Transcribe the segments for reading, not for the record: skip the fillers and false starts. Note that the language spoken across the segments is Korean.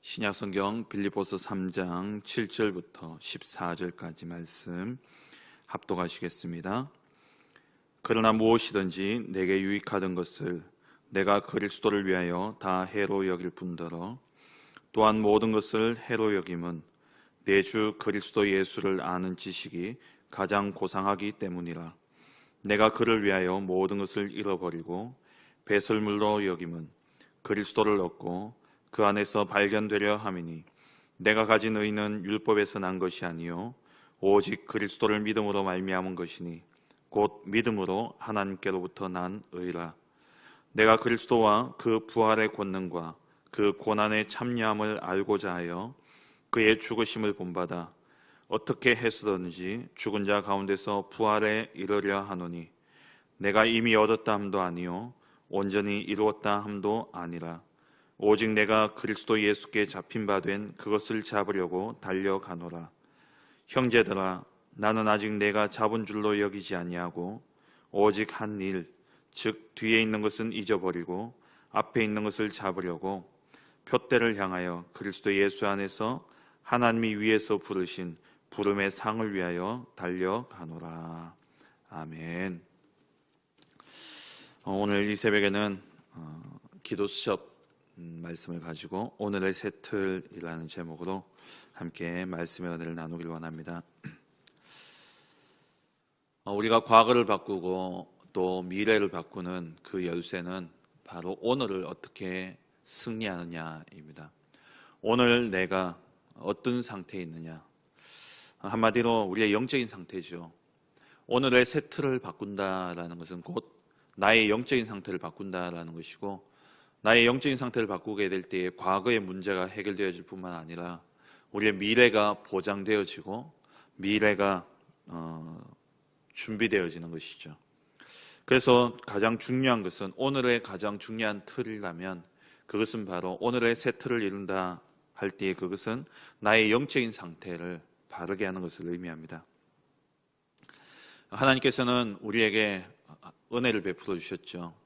신약성경 빌립보서 3장 7절부터 14절까지 말씀 합독하시겠습니다. 그러나 무엇이든지 내게 유익하던 것을 내가 그리스도를 위하여 다 해로 여길 뿐더러 또한 모든 것을 해로 여김은 내 주 그리스도 예수를 아는 지식이 가장 고상하기 때문이라. 내가 그를 위하여 모든 것을 잃어버리고 배설물로 여김은 그리스도를 얻고 그 안에서 발견되려 함이니 내가 가진 의는 율법에서 난 것이 아니요 오직 그리스도를 믿음으로 말미암은 것이니 곧 믿음으로 하나님께로부터 난 의라. 내가 그리스도와 그 부활의 권능과 그 고난의 참여함을 알고자 하여 그의 죽으심을 본받아 어떻게 해서든지 죽은 자 가운데서 부활에 이르려 하노니 내가 이미 얻었다 함도 아니요 온전히 이루었다 함도 아니라 오직 내가 그리스도 예수께 잡힌 바 된 그것을 잡으려고 달려가노라. 형제들아, 나는 아직 내가 잡은 줄로 여기지 아니하고 오직 한 일, 즉 뒤에 있는 것은 잊어버리고 앞에 있는 것을 잡으려고 표대를 향하여 그리스도 예수 안에서 하나님이 위에서 부르신 부름의 상을 위하여 달려가노라. 아멘. 오늘 이 새벽에는 기도 수첩 말씀을 가지고 오늘의 새 틀이라는 제목으로 함께 말씀의 은혜를 나누길 원합니다. 우리가 과거를 바꾸고 또 미래를 바꾸는 그 열쇠는 바로 오늘을 어떻게 승리하느냐입니다. 오늘 내가 어떤 상태에 있느냐, 한마디로 우리의 영적인 상태죠. 오늘의 새 틀을 바꾼다라는 것은 곧 나의 영적인 상태를 바꾼다라는 것이고, 나의 영적인 상태를 바꾸게 될 때에 과거의 문제가 해결되어질 뿐만 아니라 우리의 미래가 보장되어지고 미래가 준비되어지는 것이죠. 그래서 가장 중요한 것은, 오늘의 가장 중요한 틀이라면 그것은 바로 오늘의 새 틀을 이룬다 할 때에 그것은 나의 영적인 상태를 바르게 하는 것을 의미합니다. 하나님께서는 우리에게 은혜를 베풀어 주셨죠.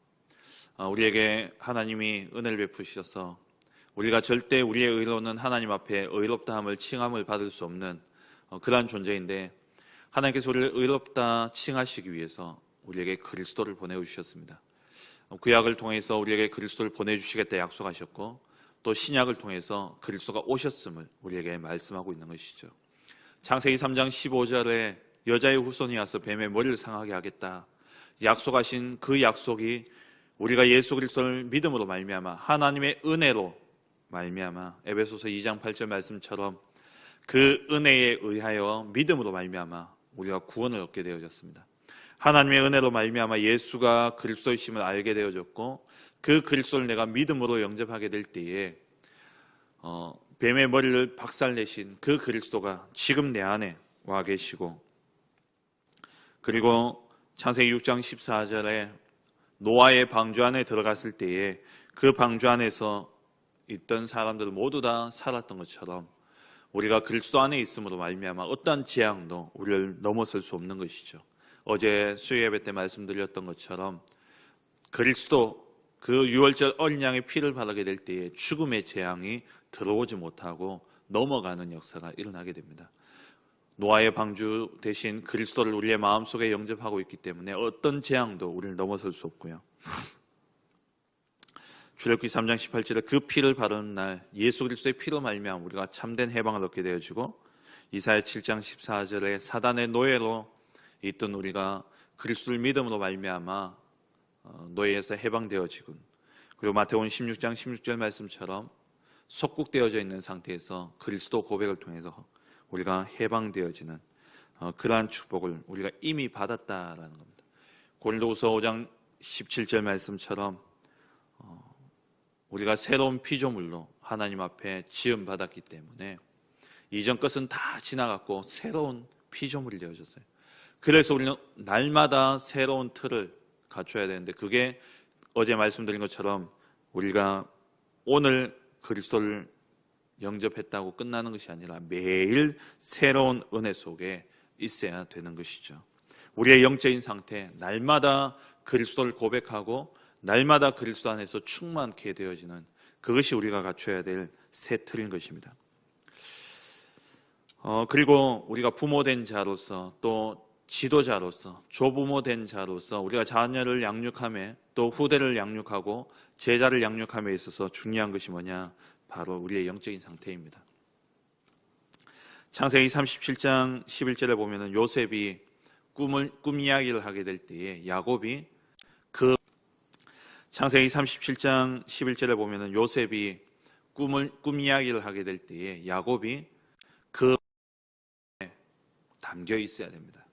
우리에게 하나님이 은혜를 베푸셔서 우리가 절대 우리의 의로는 하나님 앞에 의롭다함을 칭함을 받을 수 없는 그러한 존재인데, 하나님께서 우리를 의롭다 칭하시기 위해서 우리에게 그리스도를 보내주셨습니다. 구약을 통해서 우리에게 그리스도를 보내주시겠다 약속하셨고, 또 신약을 통해서 그리스도가 오셨음을 우리에게 말씀하고 있는 것이죠. 창세기 3장 15절에 여자의 후손이 와서 뱀의 머리를 상하게 하겠다 약속하신 그 약속이 우리가 예수 그리스도를 믿음으로 말미암아 하나님의 은혜로 말미암아 에베소서 2장 8절 말씀처럼 그 은혜에 의하여 믿음으로 말미암아 우리가 구원을 얻게 되어졌습니다. 하나님의 은혜로 말미암아 예수가 그리스도이심을 알게 되어졌고, 그 그리스도를 내가 믿음으로 영접하게 될 때에 뱀의 머리를 박살내신 그 그리스도가 지금 내 안에 와 계시고, 그리고 창세기 6장 14절에 노아의 방주 안에 들어갔을 때에 그 방주 안에서 있던 사람들 모두 다 살았던 것처럼 우리가 그리스도 안에 있음으로 말미암아 어떠한 재앙도 우리를 넘어설 수 없는 것이죠. 어제 수요 예배 때 말씀드렸던 것처럼 그리스도 그 유월절 어린 양의 피를 바르게 될 때에 죽음의 재앙이 들어오지 못하고 넘어가는 역사가 일어나게 됩니다. 노아의 방주 대신 그리스도를 우리의 마음속에 영접하고 있기 때문에 어떤 재앙도 우리를 넘어설 수 없고요. 출애굽기 3장 18절에 그 피를 바르는 날 예수 그리스도의 피로 말미암아 우리가 참된 해방을 얻게 되어지고, 이사야 7장 14절에 사단의 노예로 있던 우리가 그리스도를 믿음으로 말미암아 노예에서 해방되어지군, 그리고 마태복음 16장 16절 말씀처럼 속국되어져 있는 상태에서 그리스도 고백을 통해서 우리가 해방되어지는 그러한 축복을 우리가 이미 받았다라는 겁니다. 고린도후서 5장 17절 말씀처럼 우리가 새로운 피조물로 하나님 앞에 지음받았기 때문에 이전 것은 다 지나갔고 새로운 피조물이 되어졌어요. 그래서 우리는 날마다 새로운 틀을 갖춰야 되는데, 그게 어제 말씀드린 것처럼 우리가 오늘 그리스도를 영접했다고 끝나는 것이 아니라 매일 새로운 은혜 속에 있어야 되는 것이죠. 우리의 영적인 상태, 날마다 그리스도를 고백하고 날마다 그리스도 안에서 충만케 되어지는, 그것이 우리가 갖춰야 될 새 틀인 것입니다. 그리고 우리가 부모된 자로서 또 지도자로서 조부모된 자로서 우리가 자녀를 양육함에 또 후대를 양육하고 제자를 양육함에 있어서 중요한 것이 뭐냐? 바로 우리의 영적인 상태입니다. 창세기 37장 11절에 보면은 요셉이 꿈 이야기를 하게 될 때에 야곱이 창세기 37장 11절에 보면은 요셉이 꿈 이야기를 하게 될 때에 야곱이 그 담겨 있어야 됩니다.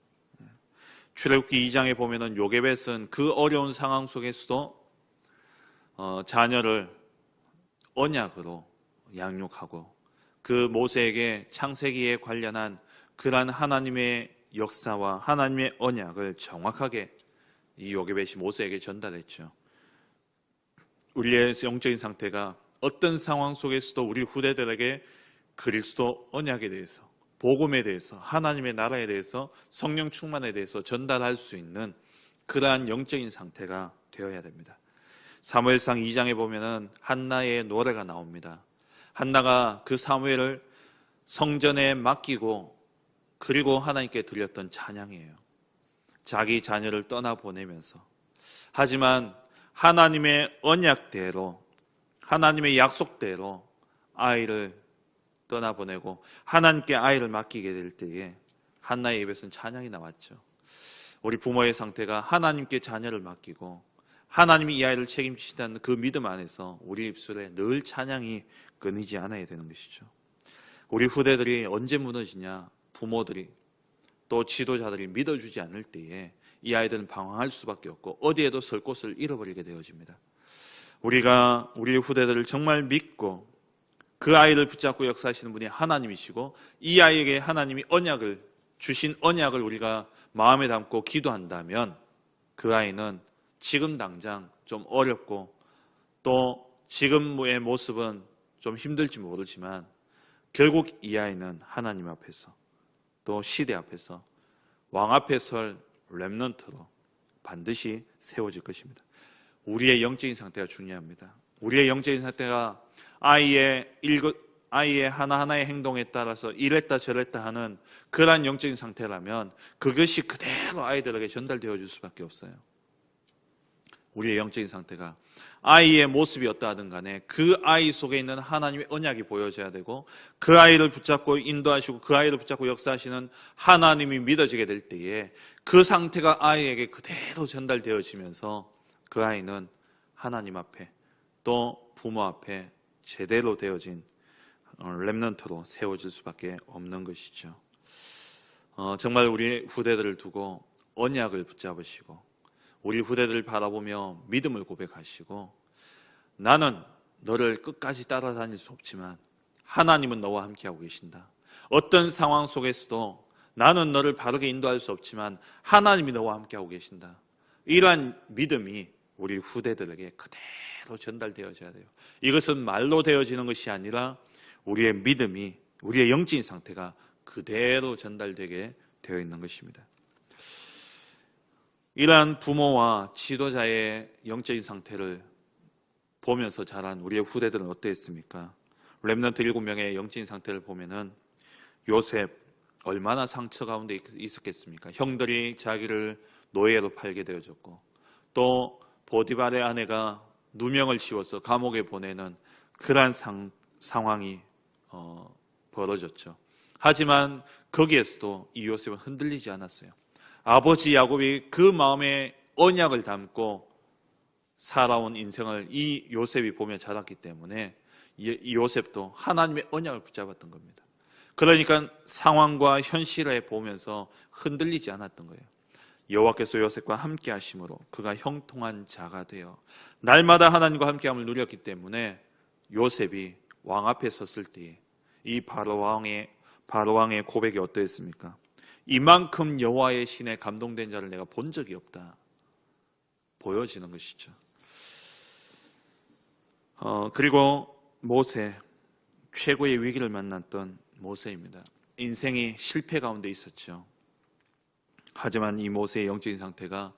출애굽기 2장에 보면은 요게벳은 그 어려운 상황 속에서도 자녀를 언약으로 양육하고 그 모세에게 창세기에 관련한 그러한 하나님의 역사와 하나님의 언약을 정확하게 이 요게벳이 모세에게 전달했죠. 우리의 영적인 상태가 어떤 상황 속에서도 우리 후대들에게 그리스도 언약에 대해서, 복음에 대해서, 하나님의 나라에 대해서, 성령 충만에 대해서 전달할 수 있는 그러한 영적인 상태가 되어야 됩니다. 사무엘상 2장에 보면은 한나의 노래가 나옵니다. 한나가 그 사무엘을 성전에 맡기고 그리고 하나님께 드렸던 찬양이에요. 자기 자녀를 떠나보내면서. 하지만 하나님의 언약대로, 하나님의 약속대로 아이를 떠나보내고 하나님께 아이를 맡기게 될 때에 한나의 입에서는 찬양이 나왔죠. 우리 부모의 상태가 하나님께 자녀를 맡기고 하나님이 이 아이를 책임지시다는 그 믿음 안에서 우리 입술에 늘 찬양이 끊이지 않아야 되는 것이죠. 우리 후대들이 언제 무너지냐? 부모들이 또 지도자들이 믿어주지 않을 때에 이 아이들은 방황할 수밖에 없고 어디에도 설 곳을 잃어버리게 되어집니다. 우리가 우리 후대들을 정말 믿고 그 아이를 붙잡고 역사하시는 분이 하나님이시고 이 아이에게 하나님이 주신 언약을 우리가 마음에 담고 기도한다면 그 아이는 지금 당장 좀 어렵고 또 지금의 모습은 좀 힘들지 모르지만 결국 이 아이는 하나님 앞에서 또 시대 앞에서 왕 앞에 설 렘넌트로 반드시 세워질 것입니다. 우리의 영적인 상태가 중요합니다. 우리의 영적인 상태가 아이의 하나하나의 행동에 따라서 이랬다 저랬다 하는 그러한 영적인 상태라면 그것이 그대로 아이들에게 전달되어 줄 수밖에 없어요. 우리의 영적인 상태가 아이의 모습이 어떠하든 간에 그 아이 속에 있는 하나님의 언약이 보여져야 되고 그 아이를 붙잡고 인도하시고 그 아이를 붙잡고 역사하시는 하나님이 믿어지게 될 때에 그 상태가 아이에게 그대로 전달되어지면서 그 아이는 하나님 앞에 또 부모 앞에 제대로 되어진 렘넌트로 세워질 수밖에 없는 것이죠. 정말 우리 후대들을 두고 언약을 붙잡으시고 우리 후대들을 바라보며 믿음을 고백하시고 나는 너를 끝까지 따라다닐 수 없지만 하나님은 너와 함께하고 계신다. 어떤 상황 속에서도 나는 너를 바르게 인도할 수 없지만 하나님이 너와 함께하고 계신다. 이러한 믿음이 우리 후대들에게 그대로 전달되어져야 돼요. 이것은 말로 되어지는 것이 아니라 우리의 믿음이, 우리의 영적인 상태가 그대로 전달되게 되어 있는 것입니다. 이러한 부모와 지도자의 영적인 상태를 보면서 자란 우리의 후대들은 어땠습니까? 렘넌트 7명의 영적인 상태를 보면은 요셉 얼마나 상처 가운데 있었겠습니까? 형들이 자기를 노예로 팔게 되어졌고 또 보디발의 아내가 누명을 씌워서 감옥에 보내는 그러한 상황이 벌어졌죠. 하지만 거기에서도 이 요셉은 흔들리지 않았어요. 아버지 야곱이 그 마음에 언약을 담고 살아온 인생을 이 요셉이 보며 자랐기 때문에 이 요셉도 하나님의 언약을 붙잡았던 겁니다. 그러니까 상황과 현실에 보면서 흔들리지 않았던 거예요. 여호와께서 요셉과 함께 하심으로 그가 형통한 자가 되어 날마다 하나님과 함께함을 누렸기 때문에 요셉이 왕 앞에 섰을 때 이 바로왕의 고백이 어떠했습니까? 이만큼 여호와의 신에 감동된 자를 내가 본 적이 없다. 보여지는 것이죠. 그리고 모세, 최고의 위기를 만났던 모세입니다. 인생이 실패 가운데 있었죠. 하지만 이 모세의 영적인 상태가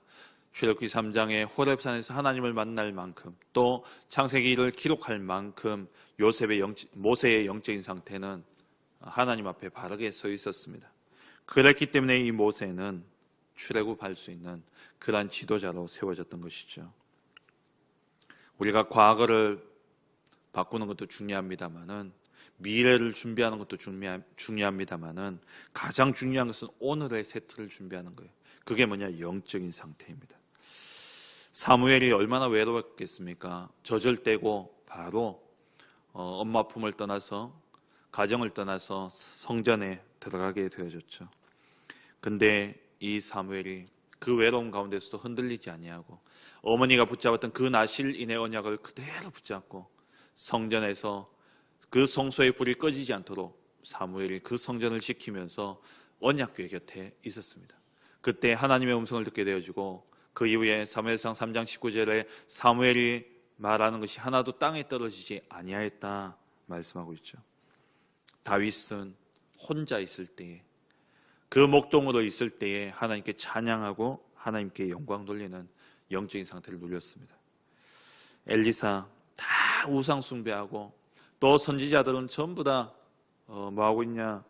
출애굽기 3장에 호렙산에서 하나님을 만날 만큼, 또 창세기를 기록할 만큼 모세의 영적인 상태는 하나님 앞에 바르게 서 있었습니다. 그랬기 때문에 이 모세는 출애굽할 수 있는 그러한 지도자로 세워졌던 것이죠. 우리가 과거를 바꾸는 것도 중요합니다만은, 미래를 준비하는 것도 중요합니다만은, 가장 중요한 것은 오늘의 세트를 준비하는 거예요. 그게 뭐냐? 영적인 상태입니다. 사무엘이 얼마나 외로웠겠습니까? 저절대고 바로 엄마 품을 떠나서, 가정을 떠나서 성전에 들어가게 되어졌죠. 근데 이 사무엘이 그 외로움 가운데서도 흔들리지 아니하고, 어머니가 붙잡았던 그 나실인의 언약을 그대로 붙잡고, 성전에서 그 성소의 불이 꺼지지 않도록 사무엘이 그 성전을 지키면서 언약궤 곁에 있었습니다. 그때 하나님의 음성을 듣게 되어지고, 그 이후에 사무엘상 3장 19절에 사무엘이 말하는 것이 하나도 땅에 떨어지지 아니하였다 말씀하고 있죠. 다윗은 혼자 있을 때에, 그 목동으로 있을 때에 하나님께 찬양하고 하나님께 영광 돌리는 영적인 상태를 누렸습니다. 엘리사 다 우상 숭배하고, 또 선지자들은 전부 다 뭐하고 있냐?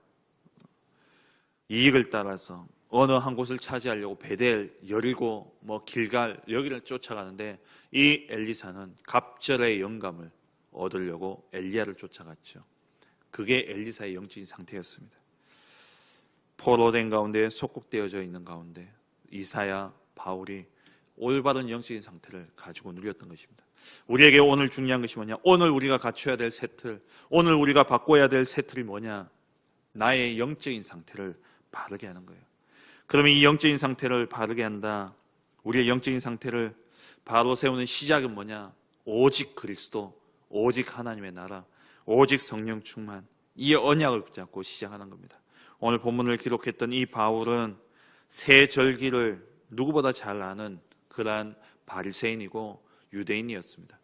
이익을 따라서 어느 한 곳을 차지하려고 베델, 여리고, 길갈 여기를 쫓아가는데, 이 엘리사는 갑절의 영감을 얻으려고 엘리야를 쫓아갔죠. 그게 엘리사의 영적인 상태였습니다. 포로된 가운데, 속국되어져 있는 가운데 이사야, 바울이 올바른 영적인 상태를 가지고 누렸던 것입니다. 우리에게 오늘 중요한 것이 뭐냐? 오늘 우리가 갖춰야 될 세틀, 오늘 우리가 바꿔야 될 세틀이 뭐냐? 나의 영적인 상태를 바르게 하는 거예요. 그러면 이 영적인 상태를 바르게 한다, 우리의 영적인 상태를 바로 세우는 시작은 뭐냐? 오직 그리스도, 오직 하나님의 나라, 오직 성령 충만, 이 언약을 붙잡고 시작하는 겁니다. 오늘 본문을 기록했던 이 바울은 새 절기를 누구보다 잘 아는 그러한 바리새인이고 유대인이었습니다.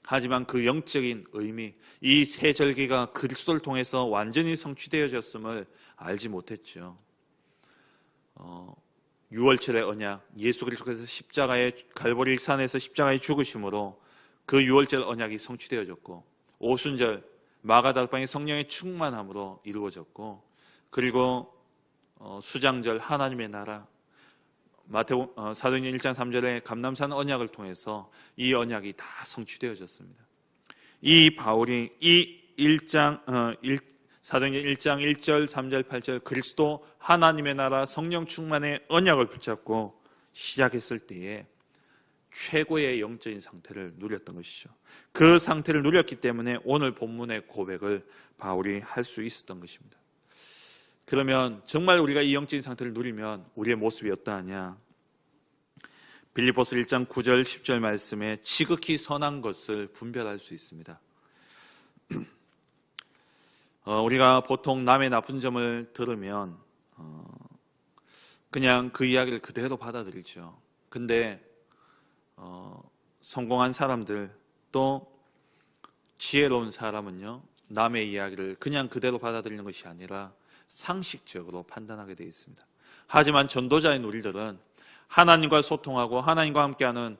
하지만 그 영적인 의미, 이 새 절기가 그리스도를 통해서 완전히 성취되어졌음을 알지 못했죠. 6월절의 언약, 예수 그리스도께서 갈보리 산에서 십자가에 죽으심으로 그 6월절 언약이 성취되어졌고, 오순절 마가다락방의 성령의 충만함으로 이루어졌고, 그리고 수장절 하나님의 나라, 사도행전 1장 3절에 감람산 언약을 통해서 이 언약이 다 성취되어졌습니다. 이 바울이 이 사도행전 1장 1절, 3절, 8절 그리스도 하나님의 나라 성령 충만의 언약을 붙잡고 시작했을 때에 최고의 영적인 상태를 누렸던 것이죠. 그 상태를 누렸기 때문에 오늘 본문의 고백을 바울이 할 수 있었던 것입니다. 그러면 정말 우리가 이 영적인 상태를 누리면 우리의 모습이 어떠하냐? 빌립보서 1장 9절 10절 말씀에 지극히 선한 것을 분별할 수 있습니다. 우리가 보통 남의 나쁜 점을 들으면 그냥 그 이야기를 그대로 받아들이죠. 근데 성공한 사람들, 또 지혜로운 사람은요, 남의 이야기를 그냥 그대로 받아들이는 것이 아니라 상식적으로 판단하게 되어 있습니다. 하지만 전도자인 우리들은 하나님과 소통하고 하나님과 함께하는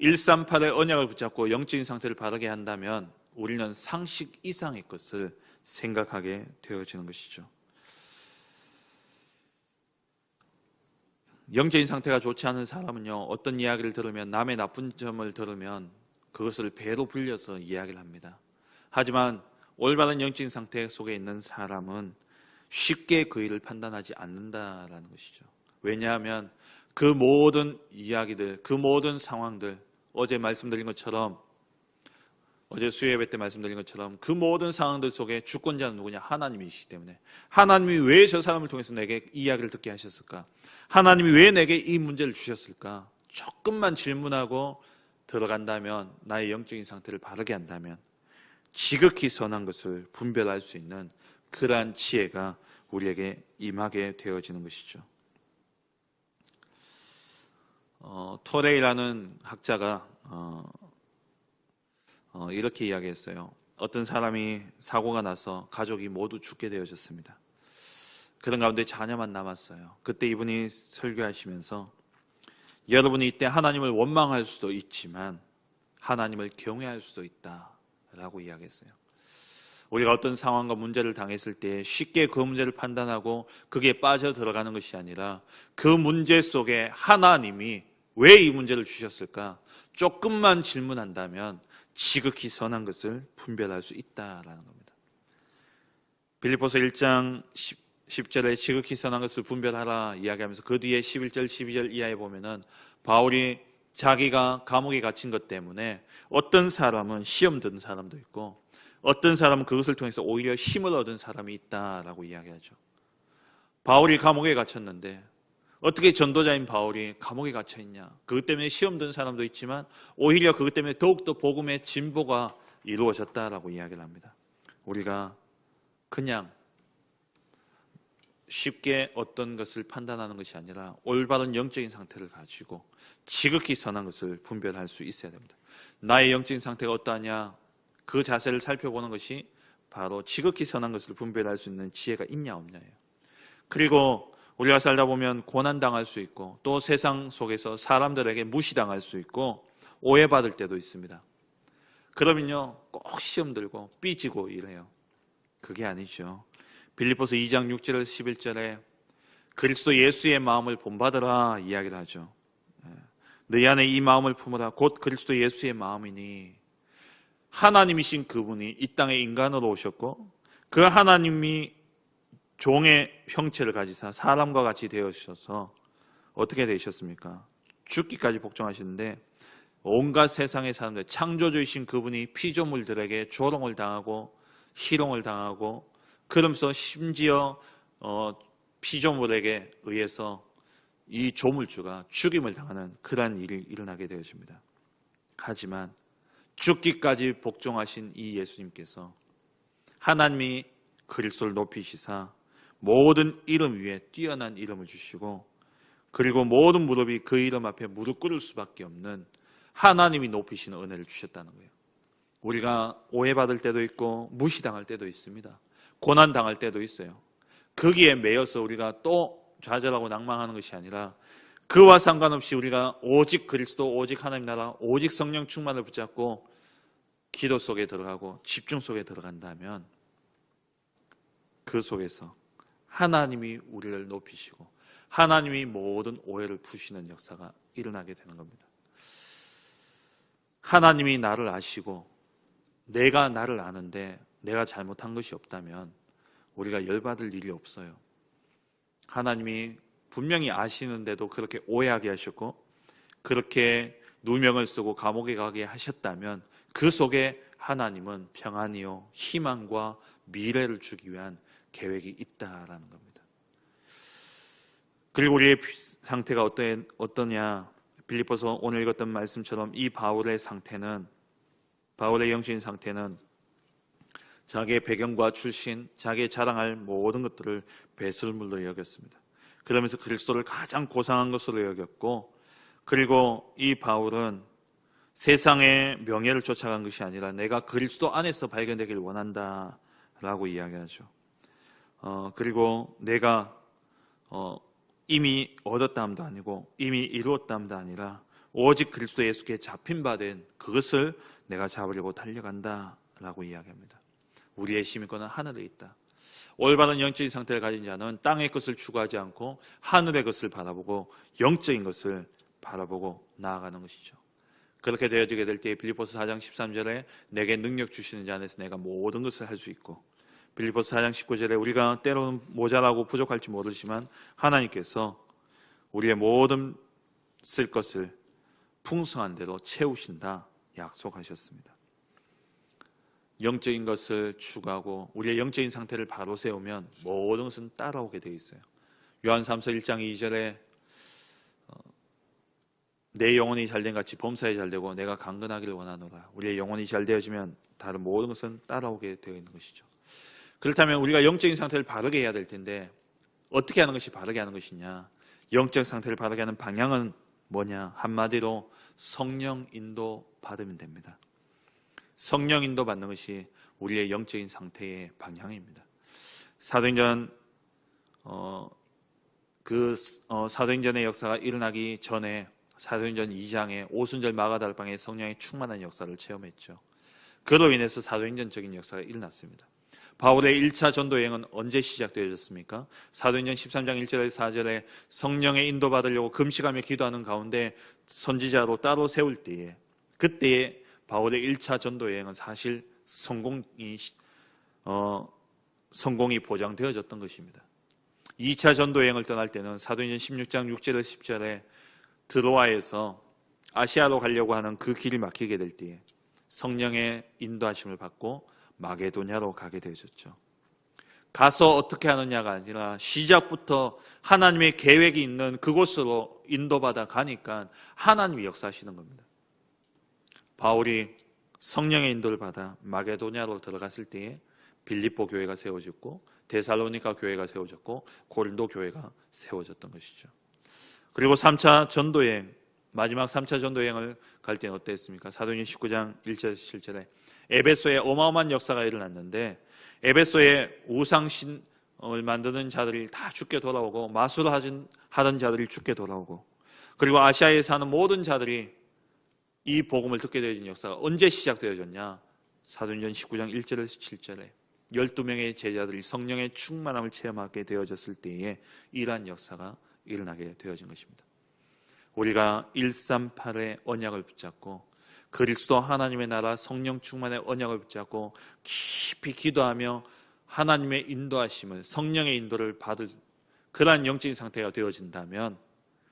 138의 언약을 붙잡고 영적인 상태를 바르게 한다면 우리는 상식 이상의 것을 생각하게 되어지는 것이죠. 영적인 상태가 좋지 않은 사람은요, 어떤 이야기를 들으면, 남의 나쁜 점을 들으면 그것을 배로 불려서 이야기를 합니다. 하지만 올바른 영적인 상태 속에 있는 사람은 쉽게 그 일을 판단하지 않는다라는 것이죠. 왜냐하면 그 모든 이야기들, 그 모든 상황들, 어제 말씀드린 것처럼, 어제 수요예배 때 말씀드린 것처럼 그 모든 상황들 속에 주권자는 누구냐? 하나님이시기 때문에, 하나님이 왜 저 사람을 통해서 내게 이 이야기를 듣게 하셨을까? 하나님이 왜 내게 이 문제를 주셨을까? 조금만 질문하고 들어간다면, 나의 영적인 상태를 바르게 한다면 지극히 선한 것을 분별할 수 있는 그러한 지혜가 우리에게 임하게 되어지는 것이죠. 토레이라는 학자가 이렇게 이야기했어요. 어떤 사람이 사고가 나서 가족이 모두 죽게 되어졌습니다. 그런 가운데 자녀만 남았어요. 그때 이분이 설교하시면서 여러분이 이때 하나님을 원망할 수도 있지만 하나님을 경외할 수도 있다라고 이야기했어요. 우리가 어떤 상황과 문제를 당했을 때 쉽게 그 문제를 판단하고 그게 빠져 들어가는 것이 아니라 그 문제 속에 하나님이 왜 이 문제를 주셨을까? 조금만 질문한다면 지극히 선한 것을 분별할 수 있다라는 겁니다. 빌립보서 1장 10절에 지극히 선한 것을 분별하라 이야기하면서 그 뒤에 11절, 12절 이하에 보면은 바울이 자기가 감옥에 갇힌 것 때문에 어떤 사람은 시험 든 사람도 있고 어떤 사람은 그것을 통해서 오히려 힘을 얻은 사람이 있다라고 이야기하죠. 바울이 감옥에 갇혔는데 어떻게 전도자인 바울이 감옥에 갇혀 있냐? 그것 때문에 시험 든 사람도 있지만 오히려 그것 때문에 더욱더 복음의 진보가 이루어졌다라고 이야기를 합니다. 우리가 그냥 쉽게 어떤 것을 판단하는 것이 아니라 올바른 영적인 상태를 가지고 지극히 선한 것을 분별할 수 있어야 됩니다. 나의 영적인 상태가 어떠하냐? 그 자세를 살펴보는 것이 바로 지극히 선한 것을 분별할 수 있는 지혜가 있냐 없냐예요. 그리고 우리가 살다 보면 고난당할 수 있고 또 세상 속에서 사람들에게 무시당할 수 있고 오해받을 때도 있습니다. 그러면요 꼭 시험 들고 삐지고 이래요. 그게 아니죠. 빌립보서 2장 6절 11절에 그리스도 예수의 마음을 본받으라 이야기를 하죠. 너희 안에 이 마음을 품으라 곧 그리스도 예수의 마음이니 하나님이신 그분이 이 땅에 인간으로 오셨고 그 하나님이 종의 형체를 가지사 사람과 같이 되어주셔서 어떻게 되셨습니까? 죽기까지 복종하시는데 온갖 세상의 사람들 창조주이신 그분이 피조물들에게 조롱을 당하고 희롱을 당하고 그러면서 심지어 피조물에게 의해서 이 조물주가 죽임을 당하는 그러한 일이 일어나게 되어집니다. 하지만 죽기까지 복종하신 이 예수님께서 하나님이 그리스도를 높이시사 모든 이름 위에 뛰어난 이름을 주시고 그리고 모든 무릎이 그 이름 앞에 무릎 꿇을 수밖에 없는 하나님이 높이시는 은혜를 주셨다는 거예요. 우리가 오해받을 때도 있고 무시당할 때도 있습니다. 고난당할 때도 있어요. 거기에 매여서 우리가 또 좌절하고 낭망하는 것이 아니라 그와 상관없이 우리가 오직 그리스도, 오직 하나님 나라, 오직 성령 충만을 붙잡고 기도 속에 들어가고 집중 속에 들어간다면 그 속에서 하나님이 우리를 높이시고 하나님이 모든 오해를 푸시는 역사가 일어나게 되는 겁니다. 하나님이 나를 아시고 내가 나를 아는데 내가 잘못한 것이 없다면 우리가 열받을 일이 없어요. 하나님이 분명히 아시는데도 그렇게 오해하게 하셨고 그렇게 누명을 쓰고 감옥에 가게 하셨다면 그 속에 하나님은 평안이요 희망과 미래를 주기 위한 계획이 있다라는 겁니다. 그리고 우리의 상태가 어떠냐? 빌립보서 오늘 읽었던 말씀처럼 이 바울의 영적인 상태는 자기의 배경과 출신, 자기의 자랑할 모든 것들을 배설물로 여겼습니다. 그러면서 그리스도를 가장 고상한 것으로 여겼고 그리고 이 바울은 세상의 명예를 쫓아간 것이 아니라 내가 그리스도 안에서 발견되길 원한다라고 이야기하죠. 그리고 내가 이미 얻었다함도 아니고 이미 이루었다함도 아니라 오직 그리스도 예수께 잡힌 바 된 그것을 내가 잡으려고 달려간다라고 이야기합니다. 우리의 시민권은 하늘에 있다. 올바른 영적인 상태를 가진 자는 땅의 것을 추구하지 않고 하늘의 것을 바라보고 영적인 것을 바라보고 나아가는 것이죠. 그렇게 되어지게 될 때 빌립보서 4장 13절에 내게 능력 주시는 자 안에서 내가 모든 것을 할 수 있고 빌립보서 4장 19절에 우리가 때로는 모자라고 부족할지 모르지만 하나님께서 우리의 모든 쓸 것을 풍성한 대로 채우신다 약속하셨습니다. 영적인 것을 추구하고 우리의 영적인 상태를 바로 세우면 모든 것은 따라오게 되어 있어요. 요한삼서 1장 2절에 내 영혼이 잘된 같이 범사에 잘되고 내가 강건하기를 원하노라. 우리의 영혼이 잘 되어지면 다른 모든 것은 따라오게 되어 있는 것이죠. 그렇다면 우리가 영적인 상태를 바르게 해야 될 텐데 어떻게 하는 것이 바르게 하는 것이냐? 영적 상태를 바르게 하는 방향은 뭐냐? 한마디로 성령 인도 받으면 됩니다. 성령 인도 받는 것이 우리의 영적인 상태의 방향입니다. 사도행전 사도행전의 역사가 일어나기 전에 사도행전 2장에 오순절 마가다락방에 성령의 충만한 역사를 체험했죠. 그로 인해서 사도행전적인 역사가 일어났습니다. 바울의 1차 전도 여행은 언제 시작되어졌습니까? 사도행전 13장 1절에서 4절에 성령의 인도받으려고 금식하며 기도하는 가운데 선지자로 따로 세울 때에, 그때에 바울의 1차 전도 여행은 사실 성공이 보장되어졌던 것입니다. 2차 전도 여행을 떠날 때는 사도행전 16장 6절에서 10절에 드로아에서 아시아로 가려고 하는 그 길이 막히게 될 때에 성령의 인도하심을 받고 마게도냐로 가게 되어졌죠. 가서 어떻게 하느냐가 아니라 시작부터 하나님의 계획이 있는 그곳으로 인도받아 가니까 하나님이 역사하시는 겁니다. 바울이 성령의 인도를 받아 마게도냐로 들어갔을 때에 빌립보 교회가 세워졌고 데살로니가 교회가 세워졌고 고린도 교회가 세워졌던 것이죠. 그리고 3차 전도여행, 마지막 3차 전도여행을 갈 때는 어땠습니까? 사도행전 19장 1절 7절에 에베소에 어마어마한 역사가 일어났는데 에베소에 우상신을 만드는 자들이 다 죽게 돌아오고 마술을 하던 자들이 죽게 돌아오고 그리고 아시아에 사는 모든 자들이 이 복음을 듣게 되어진 역사가 언제 시작되어졌냐? 사도행전 19장 1절에서 7절에 12명의 제자들이 성령의 충만함을 체험하게 되어졌을 때에 이러한 역사가 일어나게 되어진 것입니다. 우리가 138의 언약을 붙잡고 그리스도 하나님의 나라 성령 충만의 언약을 붙잡고 깊이 기도하며 하나님의 인도하심을, 성령의 인도를 받을 그러한 영적인 상태가 되어진다면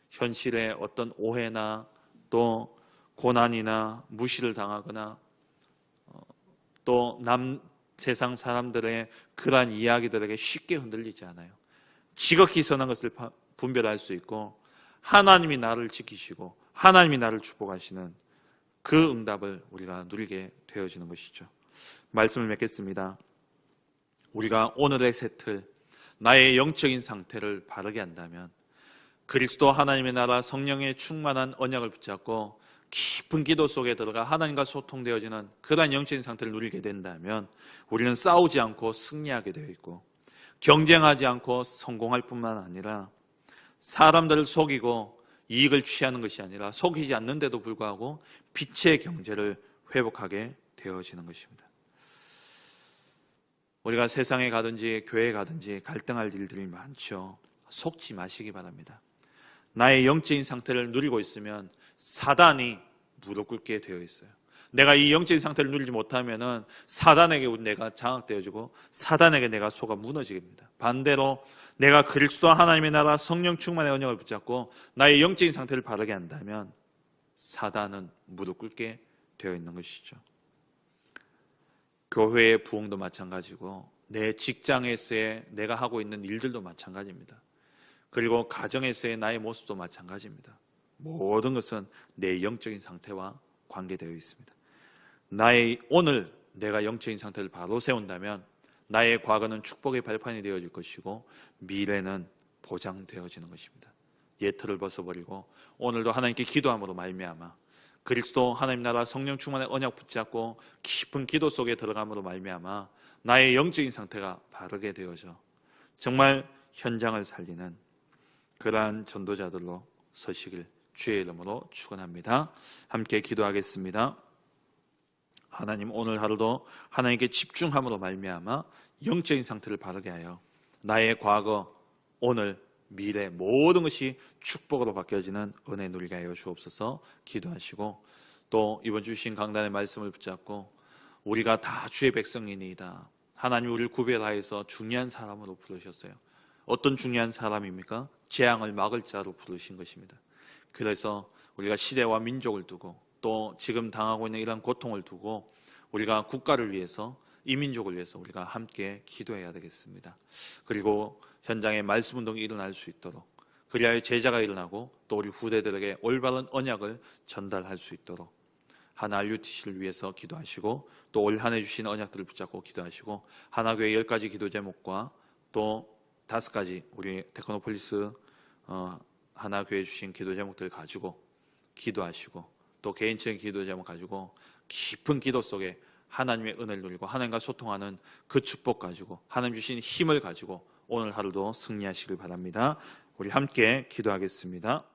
현실의 어떤 오해나 또 고난이나 무시를 당하거나 또 세상 사람들의 그러한 이야기들에게 쉽게 흔들리지 않아요. 지극히 선한 것을 분별할 수 있고 하나님이 나를 지키시고 하나님이 나를 축복하시는 그 응답을 우리가 누리게 되어지는 것이죠. 말씀을 맺겠습니다. 우리가 오늘의 새틀 나의 영적인 상태를 바르게 한다면 그리스도 하나님의 나라 성령의 충만한 언약을 붙잡고 깊은 기도 속에 들어가 하나님과 소통되어지는 그러한 영적인 상태를 누리게 된다면 우리는 싸우지 않고 승리하게 되어 있고 경쟁하지 않고 성공할 뿐만 아니라 사람들을 속이고 이익을 취하는 것이 아니라 속이지 않는데도 불구하고 빛의 경제를 회복하게 되어지는 것입니다. 우리가 세상에 가든지 교회에 가든지 갈등할 일들이 많죠. 속지 마시기 바랍니다. 나의 영적인 상태를 누리고 있으면 사단이 무릎 꿇게 되어 있어요. 내가 이 영적인 상태를 누리지 못하면은 사단에게 내가 장악되어지고 사단에게 내가 속아 무너지게 됩니다. 반대로 내가 그리스도 하나님의 나라 성령 충만의 언약을 붙잡고 나의 영적인 상태를 바르게 한다면 사단은 무릎 꿇게 되어 있는 것이죠. 교회의 부흥도 마찬가지고 내 직장에서의 내가 하고 있는 일들도 마찬가지입니다. 그리고 가정에서의 나의 모습도 마찬가지입니다. 모든 것은 내 영적인 상태와 관계되어 있습니다. 나의 오늘 내가 영적인 상태를 바로 세운다면 나의 과거는 축복의 발판이 되어질 것이고 미래는 보장되어지는 것입니다. 예틀을 벗어버리고 오늘도 하나님께 기도함으로 말미암아 그리스도 하나님 나라 성령 충만의 언약 붙잡고 깊은 기도 속에 들어감으로 말미암아 나의 영적인 상태가 바르게 되어져 정말 현장을 살리는 그러한 전도자들로 서시길 주의 이름으로 축원합니다. 함께 기도하겠습니다. 하나님, 오늘 하루도 하나님께 집중함으로 말미암아 영적인 상태를 바르게 하여 나의 과거, 오늘, 미래 모든 것이 축복으로 바뀌어지는 은혜 누리게 하여 주옵소서. 기도하시고 또 이번 주신 강단의 말씀을 붙잡고 우리가 다 주의 백성이니이다. 하나님 우리를 구별하여서 중요한 사람으로 부르셨어요. 어떤 중요한 사람입니까? 재앙을 막을 자로 부르신 것입니다. 그래서 우리가 시대와 민족을 두고 또 지금 당하고 있는 이러한 고통을 두고 우리가 국가를 위해서 이 민족을 위해서 우리가 함께 기도해야 되겠습니다. 그리고 현장에 말씀 운동이 일어날 수 있도록 그리하여 제자가 일어나고 또 우리 후대들에게 올바른 언약을 전달할 수 있도록 하나 RUTC를 위해서 기도하시고 또 올 한 해 주신 언약들을 붙잡고 기도하시고 하나교회 10가지 기도 제목과 또 5가지 우리 테크노폴리스 하나교회 주신 기도 제목들을 가지고 기도하시고 또 개인적인 기도 제목 가지고 깊은 기도 속에 하나님의 은혜를 누리고 하나님과 소통하는 그 축복 가지고 하나님 주신 힘을 가지고 오늘 하루도 승리하시길 바랍니다. 우리 함께 기도하겠습니다.